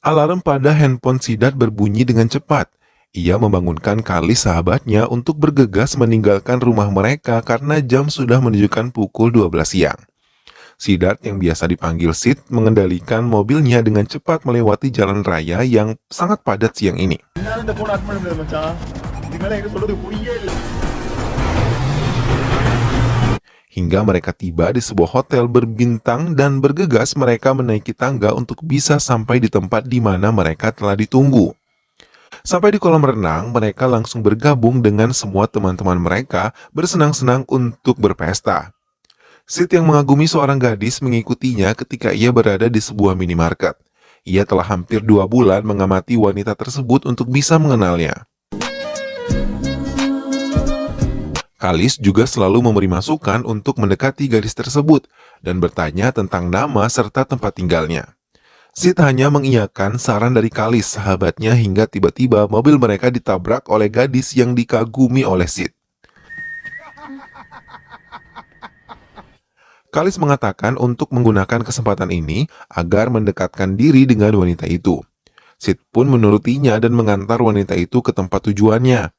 Alarm pada handphone Sidat berbunyi dengan cepat. Ia membangunkan Kalis sahabatnya untuk bergegas meninggalkan rumah mereka karena jam sudah menunjukkan pukul 12 siang. Sidat yang biasa dipanggil Sid mengendalikan mobilnya dengan cepat melewati jalan raya yang sangat padat siang ini. Hingga mereka tiba di sebuah hotel berbintang dan bergegas mereka menaiki tangga untuk bisa sampai di tempat di mana mereka telah ditunggu. Sampai di kolam renang, mereka langsung bergabung dengan semua teman-teman mereka bersenang-senang untuk berpesta. Sid yang mengagumi seorang gadis mengikutinya ketika ia berada di sebuah minimarket. Ia telah hampir 2 bulan mengamati wanita tersebut untuk bisa mengenalnya. Kalis juga selalu memberi masukan untuk mendekati gadis tersebut dan bertanya tentang nama serta tempat tinggalnya. Sid hanya mengiyakan saran dari Kalis, sahabatnya, hingga tiba-tiba mobil mereka ditabrak oleh gadis yang dikagumi oleh Sid. Kalis mengatakan untuk menggunakan kesempatan ini agar mendekatkan diri dengan wanita itu. Sid pun menurutinya dan mengantar wanita itu ke tempat tujuannya.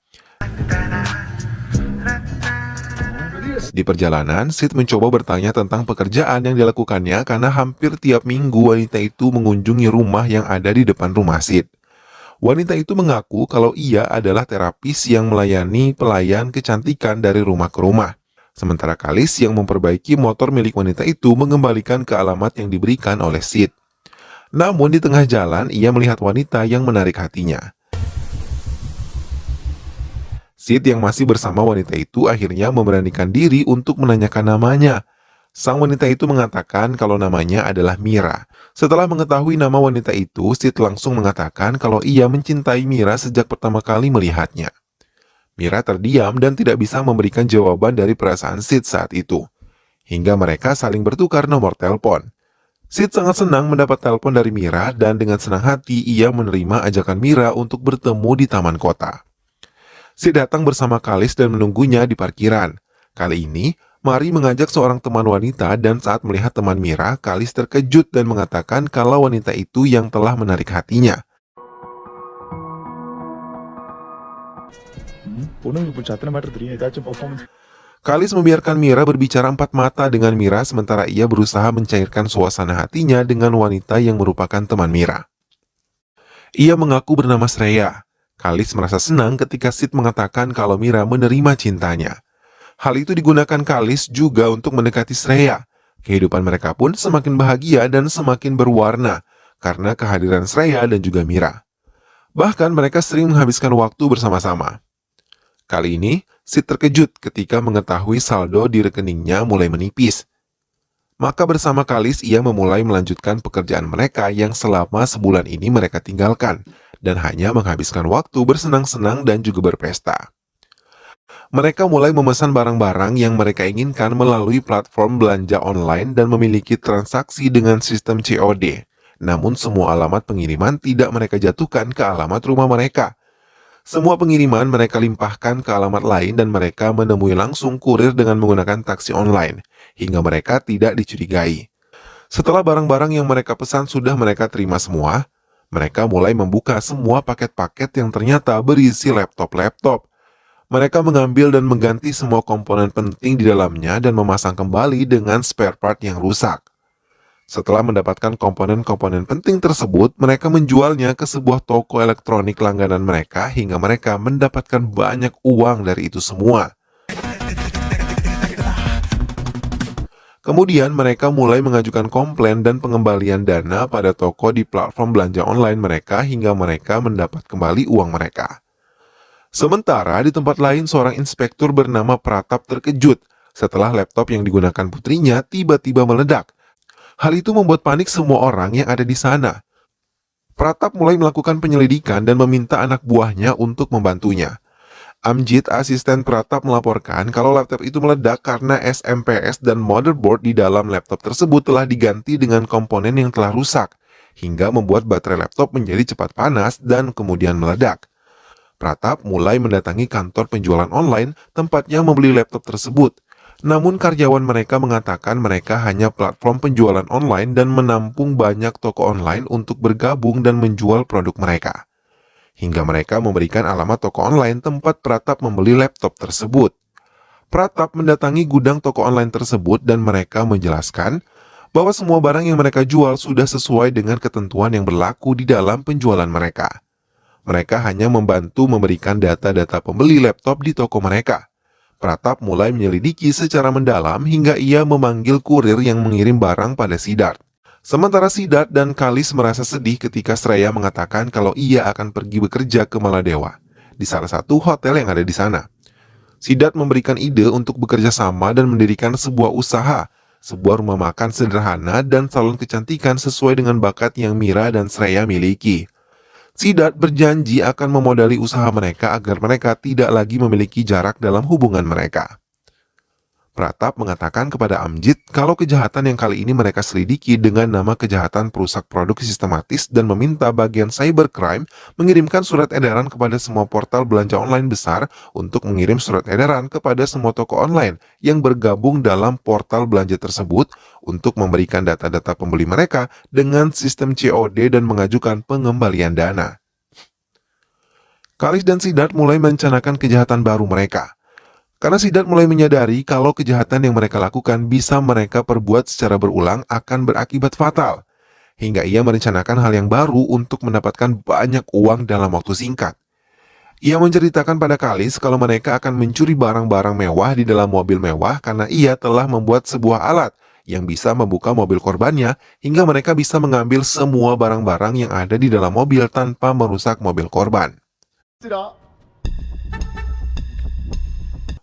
Di perjalanan, Sid mencoba bertanya tentang pekerjaan yang dilakukannya karena hampir tiap minggu wanita itu mengunjungi rumah yang ada di depan rumah Sid. Wanita itu mengaku kalau ia adalah terapis yang melayani pelayan kecantikan dari rumah ke rumah. Sementara Kalis yang memperbaiki motor milik wanita itu mengembalikan ke alamat yang diberikan oleh Sid. Namun di tengah jalan ia melihat wanita yang menarik hatinya. Sid yang masih bersama wanita itu akhirnya memberanikan diri untuk menanyakan namanya. Sang wanita itu mengatakan kalau namanya adalah Mira. Setelah mengetahui nama wanita itu, Sid langsung mengatakan kalau ia mencintai Mira sejak pertama kali melihatnya. Mira terdiam dan tidak bisa memberikan jawaban dari perasaan Sid saat itu. Hingga mereka saling bertukar nomor telepon. Sid sangat senang mendapat telepon dari Mira dan dengan senang hati ia menerima ajakan Mira untuk bertemu di taman kota. Sid datang bersama Kalis dan menunggunya di parkiran. Kali ini, Mari mengajak seorang teman wanita dan saat melihat teman Mira, Kalis terkejut dan mengatakan kalau wanita itu yang telah menarik hatinya. Kalis membiarkan Mira berbicara empat mata dengan Mira sementara ia berusaha mencairkan suasana hatinya dengan wanita yang merupakan teman Mira. Ia mengaku bernama Shreya. Kalis merasa senang ketika Sid mengatakan kalau Mira menerima cintanya. Hal itu digunakan Kalis juga untuk mendekati Shreya. Kehidupan mereka pun semakin bahagia dan semakin berwarna karena kehadiran Shreya dan juga Mira. Bahkan mereka sering menghabiskan waktu bersama-sama. Kali ini, Sid terkejut ketika mengetahui saldo di rekeningnya mulai menipis. Maka bersama Kalis ia memulai melanjutkan pekerjaan mereka yang selama sebulan ini mereka tinggalkan dan hanya menghabiskan waktu bersenang-senang dan juga berpesta. Mereka mulai memesan barang-barang yang mereka inginkan melalui platform belanja online dan memiliki transaksi dengan sistem COD. Namun semua alamat pengiriman tidak mereka jatuhkan ke alamat rumah mereka. Semua pengiriman mereka limpahkan ke alamat lain dan mereka menemui langsung kurir dengan menggunakan taksi online, hingga mereka tidak dicurigai. Setelah barang-barang yang mereka pesan sudah mereka terima semua, mereka mulai membuka semua paket-paket yang ternyata berisi laptop-laptop. Mereka mengambil dan mengganti semua komponen penting di dalamnya dan memasang kembali dengan spare part yang rusak. Setelah mendapatkan komponen-komponen penting tersebut, mereka menjualnya ke sebuah toko elektronik langganan mereka hingga mereka mendapatkan banyak uang dari itu semua. Kemudian mereka mulai mengajukan komplain dan pengembalian dana pada toko di platform belanja online mereka hingga mereka mendapat kembali uang mereka. Sementara di tempat lain seorang inspektur bernama Pratap terkejut setelah laptop yang digunakan putrinya tiba-tiba meledak. Hal itu membuat panik semua orang yang ada di sana. Pratap mulai melakukan penyelidikan dan meminta anak buahnya untuk membantunya. Amjid, asisten Pratap, melaporkan kalau laptop itu meledak karena SMPS dan motherboard di dalam laptop tersebut telah diganti dengan komponen yang telah rusak, hingga membuat baterai laptop menjadi cepat panas dan kemudian meledak. Pratap mulai mendatangi kantor penjualan online tempatnya membeli laptop tersebut. Namun karyawan mereka mengatakan mereka hanya platform penjualan online dan menampung banyak toko online untuk bergabung dan menjual produk mereka. Hingga mereka memberikan alamat toko online tempat Pratap membeli laptop tersebut. Pratap mendatangi gudang toko online tersebut dan mereka menjelaskan bahwa semua barang yang mereka jual sudah sesuai dengan ketentuan yang berlaku di dalam penjualan mereka. Mereka hanya membantu memberikan data-data pembeli laptop di toko mereka. Pratap mulai menyelidiki secara mendalam hingga ia memanggil kurir yang mengirim barang pada Siddharth. Sementara Siddharth dan Kalis merasa sedih ketika Shreya mengatakan kalau ia akan pergi bekerja ke Maladewa, di salah satu hotel yang ada di sana. Siddharth memberikan ide untuk bekerja sama dan mendirikan sebuah usaha, sebuah rumah makan sederhana dan salon kecantikan sesuai dengan bakat yang Mira dan Shreya miliki. Siddharth berjanji akan memodali usaha mereka agar mereka tidak lagi memiliki jarak dalam hubungan mereka. Pratap mengatakan kepada Amjit kalau kejahatan yang kali ini mereka selidiki dengan nama kejahatan perusak produk sistematis dan meminta bagian cybercrime mengirimkan surat edaran kepada semua portal belanja online besar untuk mengirim surat edaran kepada semua toko online yang bergabung dalam portal belanja tersebut untuk memberikan data-data pembeli mereka dengan sistem COD dan mengajukan pengembalian dana. Kalis dan Siddharth mulai merencanakan kejahatan baru mereka. Karena Siddharth mulai menyadari kalau kejahatan yang mereka lakukan bisa mereka perbuat secara berulang akan berakibat fatal. Hingga ia merencanakan hal yang baru untuk mendapatkan banyak uang dalam waktu singkat. Ia menceritakan pada Kalis kalau mereka akan mencuri barang-barang mewah di dalam mobil mewah karena ia telah membuat sebuah alat yang bisa membuka mobil korbannya hingga mereka bisa mengambil semua barang-barang yang ada di dalam mobil tanpa merusak mobil korban.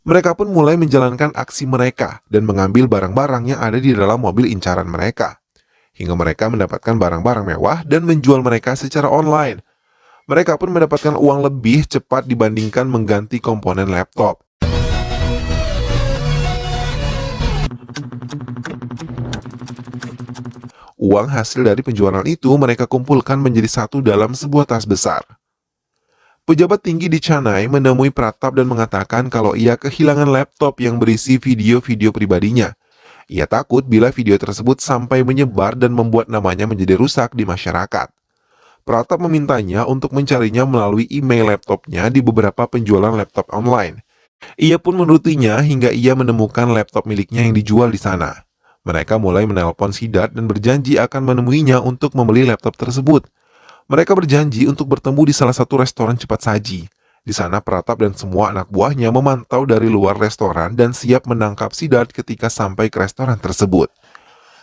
Mereka pun mulai menjalankan aksi mereka dan mengambil barang-barang yang ada di dalam mobil incaran mereka. Hingga mereka mendapatkan barang-barang mewah dan menjual mereka secara online. Mereka pun mendapatkan uang lebih cepat dibandingkan mengganti komponen laptop. Uang hasil dari penjualan itu mereka kumpulkan menjadi satu dalam sebuah tas besar. Pejabat tinggi di Chennai menemui Pratap dan mengatakan kalau ia kehilangan laptop yang berisi video-video pribadinya. Ia takut bila video tersebut sampai menyebar dan membuat namanya menjadi rusak di masyarakat. Pratap memintanya untuk mencarinya melalui email laptopnya di beberapa penjualan laptop online. Ia pun menurutinya hingga ia menemukan laptop miliknya yang dijual di sana. Mereka mulai menelpon Siddharth dan berjanji akan menemuinya untuk membeli laptop tersebut. Mereka berjanji untuk bertemu di salah satu restoran cepat saji. Di sana Pratap dan semua anak buahnya memantau dari luar restoran dan siap menangkap Siddharth ketika sampai ke restoran tersebut.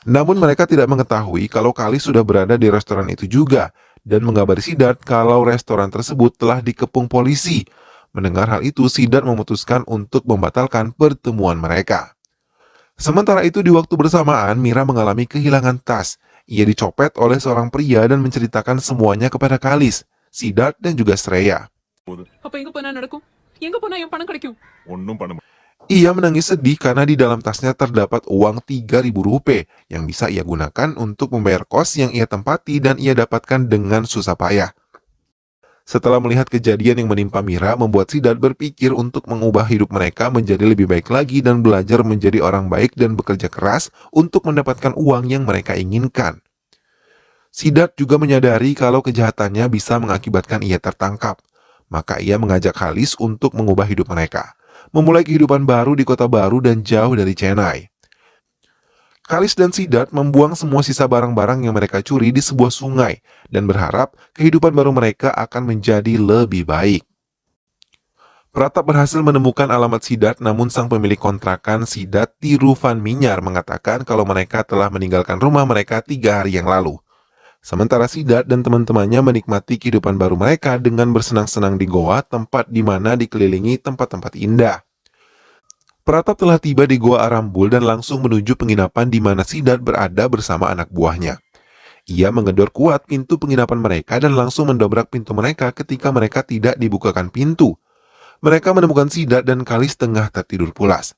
Namun mereka tidak mengetahui kalau Kalis sudah berada di restoran itu juga dan mengabari Siddharth kalau restoran tersebut telah dikepung polisi. Mendengar hal itu, Siddharth memutuskan untuk membatalkan pertemuan mereka. Sementara itu di waktu bersamaan, Mira mengalami kehilangan tas. Ia dicopet oleh seorang pria dan menceritakan semuanya kepada Kalis, Siddharth dan juga Shreya. Ia menangis sedih karena di dalam tasnya terdapat uang 3.000 rupiah yang bisa ia gunakan untuk membayar kos yang ia tempati dan ia dapatkan dengan susah payah. Setelah melihat kejadian yang menimpa Mira, membuat Siddharth berpikir untuk mengubah hidup mereka menjadi lebih baik lagi dan belajar menjadi orang baik dan bekerja keras untuk mendapatkan uang yang mereka inginkan. Siddharth juga menyadari kalau kejahatannya bisa mengakibatkan ia tertangkap. Maka ia mengajak Kalis untuk mengubah hidup mereka, memulai kehidupan baru di kota baru dan jauh dari Chennai. Kalis dan Siddharth membuang semua sisa barang-barang yang mereka curi di sebuah sungai dan berharap kehidupan baru mereka akan menjadi lebih baik. Pratap berhasil menemukan alamat Siddharth, namun sang pemilik kontrakan Siddharth Tiruvan Minyar mengatakan kalau mereka telah meninggalkan rumah mereka 3 hari yang lalu. Sementara Siddharth dan teman-temannya menikmati kehidupan baru mereka dengan bersenang-senang di Goa, tempat di mana dikelilingi tempat-tempat indah. Pratap telah tiba di Goa Arambul dan langsung menuju penginapan di mana Siddharth berada bersama anak buahnya. Ia menggedor kuat pintu penginapan mereka dan langsung mendobrak pintu mereka ketika mereka tidak dibukakan pintu. Mereka menemukan Siddharth dan Kalis tengah tertidur pulas.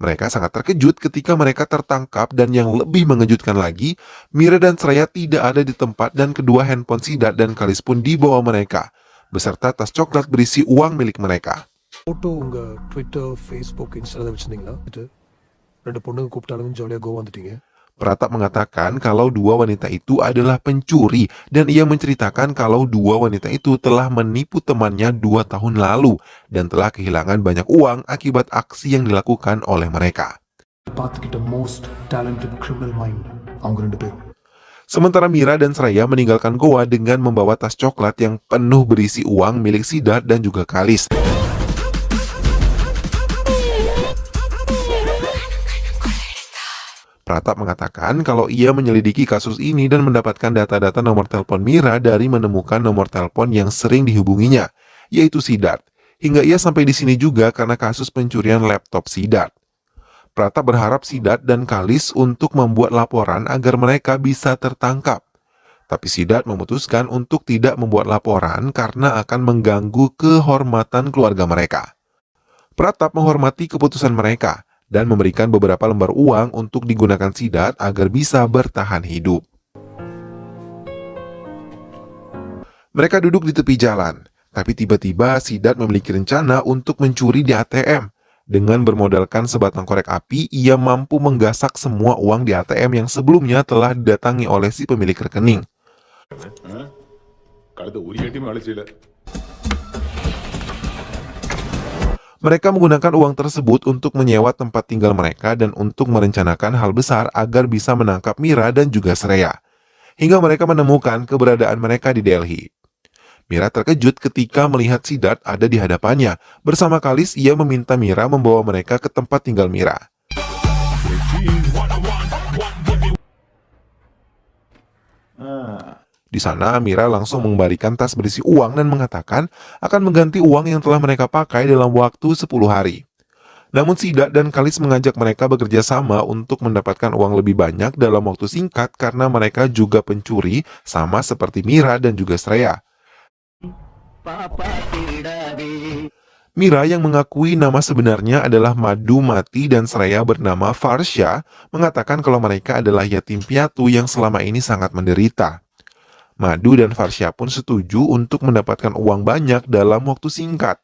Mereka sangat terkejut ketika mereka tertangkap dan yang lebih mengejutkan lagi, Mira dan Shreya tidak ada di tempat dan kedua handphone Siddharth dan Kalis pun dibawa mereka, beserta tas coklat berisi uang milik mereka. Foto unga Twitter, Facebook, Instagram வச்சிருந்தீங்களா? ரெண்டு பொண்ணுங்க கூப்பிட்டாலும் ஜாலியாக கோவா வந்துட்டீங்க. Pratap mengatakan kalau dua wanita itu adalah pencuri dan ia menceritakan kalau dua wanita itu telah menipu temannya 2 tahun lalu dan telah kehilangan banyak uang akibat aksi yang dilakukan oleh mereka. பார்த்துக்கிட்ட most talented criminal mind அவங்க ரெண்டு பேரும். Sementara Mira dan Sraya meninggalkan goa dengan membawa tas coklat yang penuh berisi uang milik Siddharth dan juga Kalis. Pratap mengatakan kalau ia menyelidiki kasus ini dan mendapatkan data-data nomor telepon Mira dari menemukan nomor telepon yang sering dihubunginya, yaitu Siddharth. Hingga ia sampai di sini juga karena kasus pencurian laptop Siddharth. Pratap berharap Siddharth dan Kalis untuk membuat laporan agar mereka bisa tertangkap. Tapi Siddharth memutuskan untuk tidak membuat laporan karena akan mengganggu kehormatan keluarga mereka. Pratap menghormati keputusan mereka dan memberikan beberapa lembar uang untuk digunakan Siddharth agar bisa bertahan hidup. Mereka duduk di tepi jalan, tapi tiba-tiba Siddharth memiliki rencana untuk mencuri di ATM. Dengan bermodalkan sebatang korek api, ia mampu menggasak semua uang di ATM yang sebelumnya telah didatangi oleh si pemilik rekening. Mereka menggunakan uang tersebut untuk menyewa tempat tinggal mereka dan untuk merencanakan hal besar agar bisa menangkap Mira dan juga Sraya. Hingga mereka menemukan keberadaan mereka di Delhi. Mira terkejut ketika melihat Siddharth ada di hadapannya. Bersama Kalis, ia meminta Mira membawa mereka ke tempat tinggal Mira. Di sana, Mira langsung mengembalikan tas berisi uang dan mengatakan akan mengganti uang yang telah mereka pakai dalam waktu 10 hari. Namun Siddharth dan Kalis mengajak mereka bekerja sama untuk mendapatkan uang lebih banyak dalam waktu singkat karena mereka juga pencuri sama seperti Mira dan juga Sraya. Mira yang mengakui nama sebenarnya adalah Madhu Mati dan Sraya bernama Farsha mengatakan kalau mereka adalah yatim piatu yang selama ini sangat menderita. Madhu dan Farsha pun setuju untuk mendapatkan uang banyak dalam waktu singkat.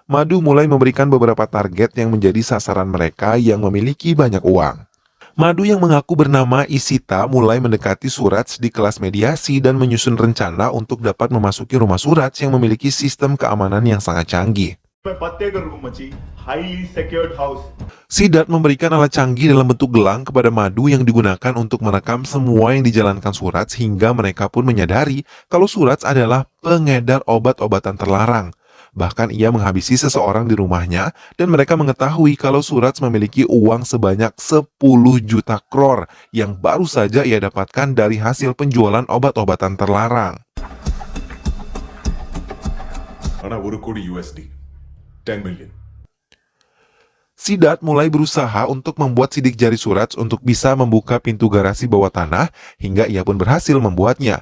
Madhu mulai memberikan beberapa target yang menjadi sasaran mereka yang memiliki banyak uang. Madhu yang mengaku bernama Isita mulai mendekati Suraj di kelas mediasi dan menyusun rencana untuk dapat memasuki rumah Suraj yang memiliki sistem keamanan yang sangat canggih. Siddharth memberikan alat canggih dalam bentuk gelang kepada Madhu yang digunakan untuk merekam semua yang dijalankan Suraj hingga mereka pun menyadari kalau Suraj adalah pengedar obat-obatan terlarang. Bahkan ia menghabisi seseorang di rumahnya dan mereka mengetahui kalau Suraj memiliki uang sebanyak 10 juta crore yang baru saja ia dapatkan dari hasil penjualan obat-obatan terlarang. $1 10 million. Siddharth mulai berusaha untuk membuat sidik jari Suraj untuk bisa membuka pintu garasi bawah tanah hingga ia pun berhasil membuatnya.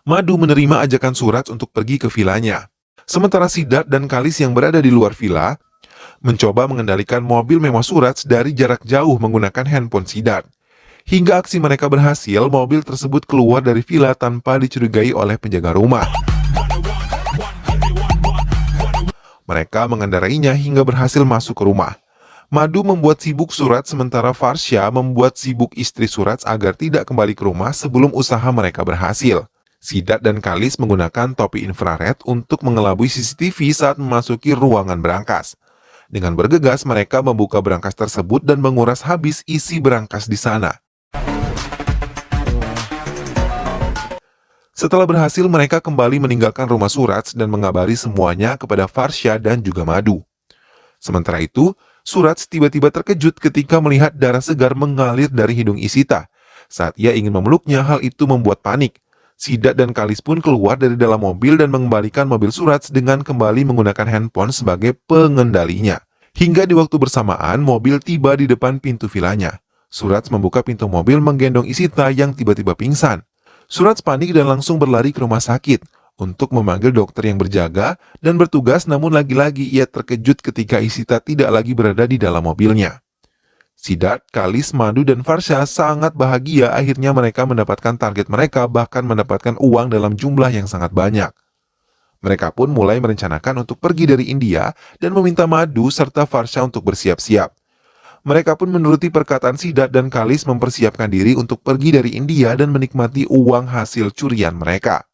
Madhu menerima ajakan Suraj untuk pergi ke vilanya. Sementara Siddharth dan Kalis yang berada di luar villa mencoba mengendalikan mobil mewah Suraj dari jarak jauh menggunakan handphone Siddharth. Hingga aksi mereka berhasil, mobil tersebut keluar dari villa tanpa dicurigai oleh penjaga rumah. Mereka mengendarainya hingga berhasil masuk ke rumah. Madhu membuat sibuk Suraj sementara Farsha membuat sibuk istri Suraj agar tidak kembali ke rumah sebelum usaha mereka berhasil. Siddharth dan Kalis menggunakan topi infrared untuk mengelabui CCTV saat memasuki ruangan berangkas. Dengan bergegas, mereka membuka berangkas tersebut dan menguras habis isi berangkas di sana. Setelah berhasil, mereka kembali meninggalkan rumah Suraj dan mengabari semuanya kepada Farsha dan juga Madhu. Sementara itu, Suraj tiba-tiba terkejut ketika melihat darah segar mengalir dari hidung Isita. Saat ia ingin memeluknya, hal itu membuat panik. Siddharth dan Kalis pun keluar dari dalam mobil dan mengembalikan mobil Suraj dengan kembali menggunakan handphone sebagai pengendalinya. Hingga di waktu bersamaan, mobil tiba di depan pintu vilanya. Suraj membuka pintu mobil menggendong Isita yang tiba-tiba pingsan. Suraj panik dan langsung berlari ke rumah sakit untuk memanggil dokter yang berjaga dan bertugas, namun lagi-lagi ia terkejut ketika Isita tidak lagi berada di dalam mobilnya. Siddharth, Kalis, Madhu, dan Farsha sangat bahagia akhirnya mereka mendapatkan target mereka, bahkan mendapatkan uang dalam jumlah yang sangat banyak. Mereka pun mulai merencanakan untuk pergi dari India dan meminta Madhu serta Farsha untuk bersiap-siap. Mereka pun menuruti perkataan Siddharth dan Kalis mempersiapkan diri untuk pergi dari India dan menikmati uang hasil curian mereka.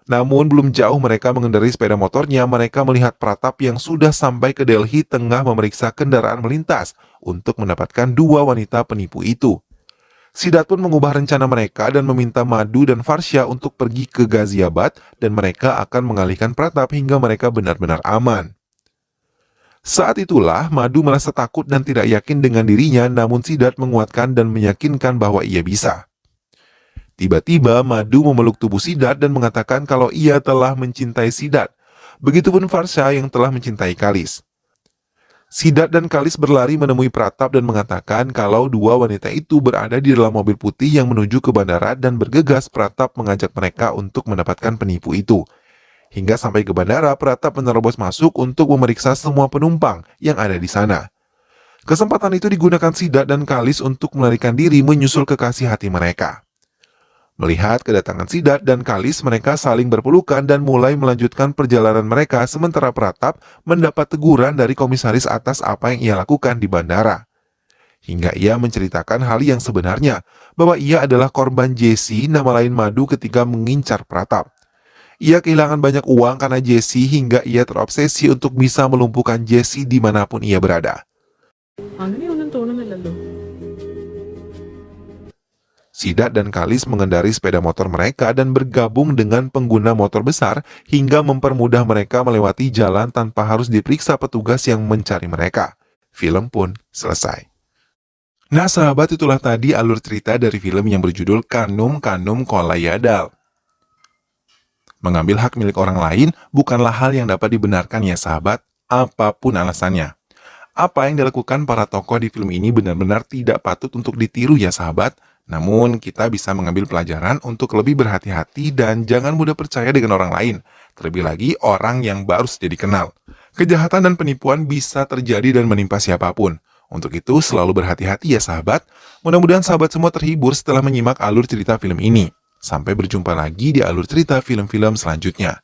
Namun belum jauh mereka mengendarai sepeda motornya, mereka melihat Pratap yang sudah sampai ke Delhi tengah memeriksa kendaraan melintas untuk mendapatkan dua wanita penipu itu. Siddharth pun mengubah rencana mereka dan meminta Madhu dan Farsha untuk pergi ke Ghaziabad dan mereka akan mengalihkan Pratap hingga mereka benar-benar aman. Saat itulah Madhu merasa takut dan tidak yakin dengan dirinya, namun Siddharth menguatkan dan meyakinkan bahwa ia bisa. Tiba-tiba Madhu memeluk tubuh Siddharth dan mengatakan kalau ia telah mencintai Siddharth. Begitupun Farsha yang telah mencintai Kalis. Siddharth dan Kalis berlari menemui Pratap dan mengatakan kalau dua wanita itu berada di dalam mobil putih yang menuju ke bandara dan bergegas Pratap mengajak mereka untuk mendapatkan penipu itu. Hingga sampai ke bandara, Pratap menerobos masuk untuk memeriksa semua penumpang yang ada di sana. Kesempatan itu digunakan Siddharth dan Kalis untuk melarikan diri menyusul kekasih hati mereka. Melihat kedatangan Siddharth dan Kalis, mereka saling berpelukan dan mulai melanjutkan perjalanan mereka sementara Pratap mendapat teguran dari komisaris atas apa yang ia lakukan di bandara. Hingga ia menceritakan hal yang sebenarnya, bahwa ia adalah korban Jesse, nama lain Madhu, ketika mengincar Pratap. Ia kehilangan banyak uang karena Jesse hingga ia terobsesi untuk bisa melumpuhkan Jesse dimanapun ia berada. അങ്ങനെയൊന്നും തോന്നുന്നില്ലല്ലോ. Siddharth dan Kalis mengendari sepeda motor mereka dan bergabung dengan pengguna motor besar hingga mempermudah mereka melewati jalan tanpa harus diperiksa petugas yang mencari mereka. Film pun selesai. Nah sahabat, itulah tadi alur cerita dari film yang berjudul Kanum Kanum Kolayadal. Mengambil hak milik orang lain bukanlah hal yang dapat dibenarkan ya sahabat, apapun alasannya. Apa yang dilakukan para tokoh di film ini benar-benar tidak patut untuk ditiru ya sahabat. Namun kita bisa mengambil pelajaran untuk lebih berhati-hati dan jangan mudah percaya dengan orang lain. Terlebih lagi orang yang baru saja dikenal. Kejahatan dan penipuan bisa terjadi dan menimpa siapapun. Untuk itu selalu berhati-hati ya sahabat. Mudah-mudahan sahabat semua terhibur setelah menyimak alur cerita film ini. Sampai berjumpa lagi di alur cerita film-film selanjutnya.